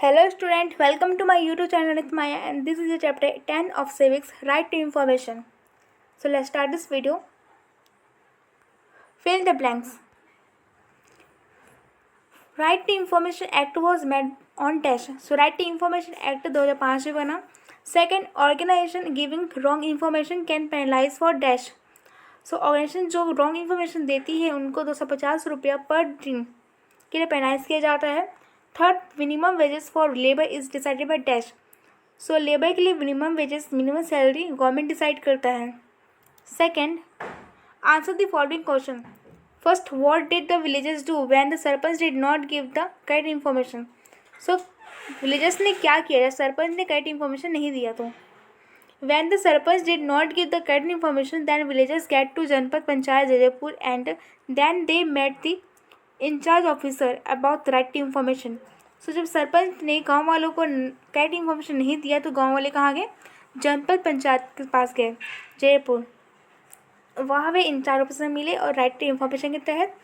Hello student, welcome to my YouTube channel with Maya, and this is the chapter 10 of civics, right to information. So let's start this video. Fill the blanks. Right to Information Act was made on dash. So Right to Information Act 2005 में बना. Second, organization giving wrong information can penalize for dash. So organization जो wrong information देती है उनको 250 रुपया पर दिन के लिए पेनाइज किया जाता है. Third, minimum wages for labour is decided by dash. So labour के लिए minimum wages, minimum salary government decide करता है. Second, answer the following question. First, what did the villagers do when the sarpanch did not give the correct information. So villagers ने क्या किया जब सरपंच ने correct information नहीं दिया तो. When the Sarpanch did not give the correct information, then villagers get to Janpad Panchayat Jajapur and then they met the in-charge officer about the right information. So जब सरपंच ने गांव वालों को करेक्ट इन्फॉर्मेशन नहीं दिया तो गांव वाले कहाँ गए? जनपद पंचायत के पास गए, जयपुर. वहाँ वे इंचार्ज ऑफिसर मिले और राइट टू इन्फॉर्मेशन के तहत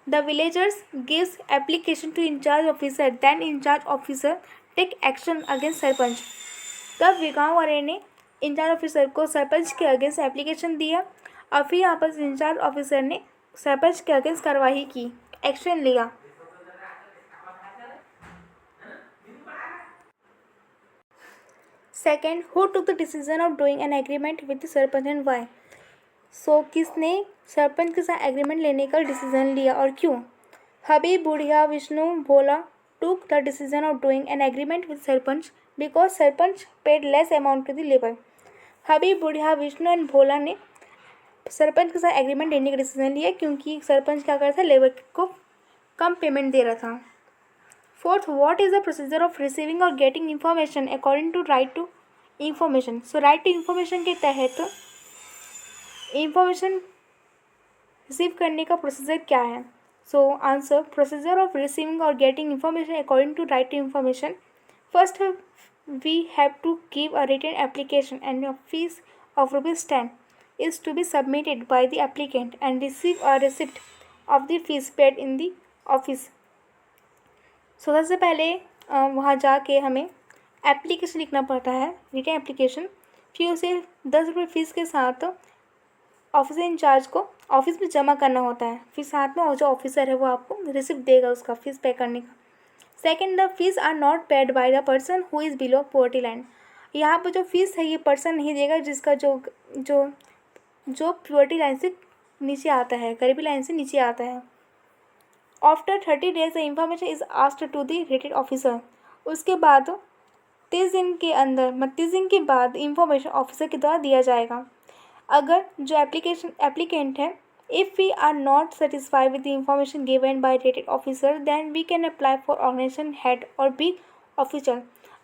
the villagers gives application to incharge officer. Then incharge officer take action against sarpanch. तब गाँव वाले ने इंचार्ज ऑफिसर को सरपंच के अगेंस्ट एप्लीकेशन दिया और फिर यहाँ पर इंचार्ज ऑफिसर ने सरपंच के अगेंस्ट कार्रवाई की, एक्शन लिया. Second, who took the decision of doing an agreement with the sarpanch and why. So किसने सरपंच के साथ एग्रीमेंट लेने का डिसीजन लिया और क्यों. Habib, Budhiya, Vishnu, Bhola took the decision of doing an agreement with sarpanch because sarpanch paid less amount to the labour. Habib, Budhiya, Vishnu and भोला ने सरपंच के साथ एग्रीमेंट लेने का डिसीजन लिया क्योंकि सरपंच क्या कर रहा था, लेबर को कम पेमेंट दे रहा था. Fourth, what is the procedure of receiving और getting information according to right to information. So right to information के तहत इंफॉर्मेशन रिसीव करने का प्रोसीजर क्या है. So answer, procedure of receiving और getting information according to right to information. First, we have to give a written application and a fees of ₹10 is to be submitted by the applicant and receive a receipt of the fees paid in the office. So सबसे पहले वहाँ जाके हमें application लिखना पड़ता है, written application. फिर उसे 10 रुपये फीस के साथ ऑफिस इंचार्ज को ऑफिस में जमा करना होता है. फिर साथ में जो ऑफिसर है वो आपको रिसिप्ट देगा उसका फीस पे करने का. Second, the fees are not paid by the person who is below poverty line. यहाँ पर जो फीस है ये पर्सन नहीं देगा जिसका जो पॉवर्टी लाइन से नीचे आता है, गरीबी लाइन से नीचे आता है. After 30 days the information is asked to the rated officer. उसके बाद 30 दिन के अंदर 30 दिन के बाद इंफॉर्मेशन ऑफिसर के द्वारा दिया जाएगा. अगर जो एप्लीकेंट है, if we are not satisfied with the information given by rated officer then we can apply for organization head or big official.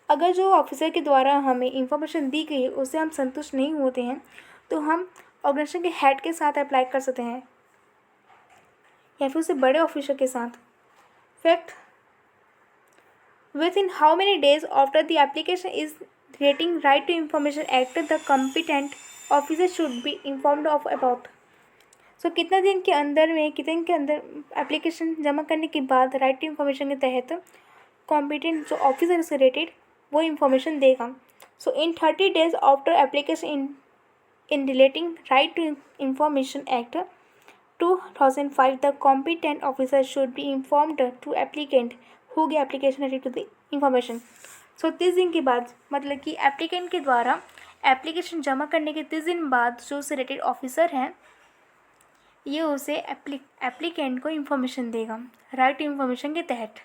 अगर जो ऑफिसर के द्वारा हमें इंफॉर्मेशन दी गई है उससे हम संतुष्ट नहीं होते हैं तो हम ऑर्गेनाइजेशन के हेड के साथ अप्लाई कर सकते हैं या फिर उससे बड़े ऑफिसर के साथ. Fact, within how many days after the application is rating right to information act the competent officer should be informed of about. सो कितने दिन के अंदर एप्लीकेशन जमा करने के बाद राइट टू इन्फॉर्मेशन के तहत कॉम्पिटेंट जो ऑफिसर से रेटेड वो इन्फॉर्मेशन देगा. So in 30 days after application in relating right to information act 2005 the competent officer should be informed to applicant who gave application related to the information. So 30 दिन के बाद, मतलब कि applicant के द्वारा एप्लीकेशन जमा करने के 30 दिन बाद जो उसे रेटेड ऑफिसर हैं ये उसे एप्लीकेंट को इन्फॉर्मेशन देगा राइट टू इन्फॉर्मेशन के तहत.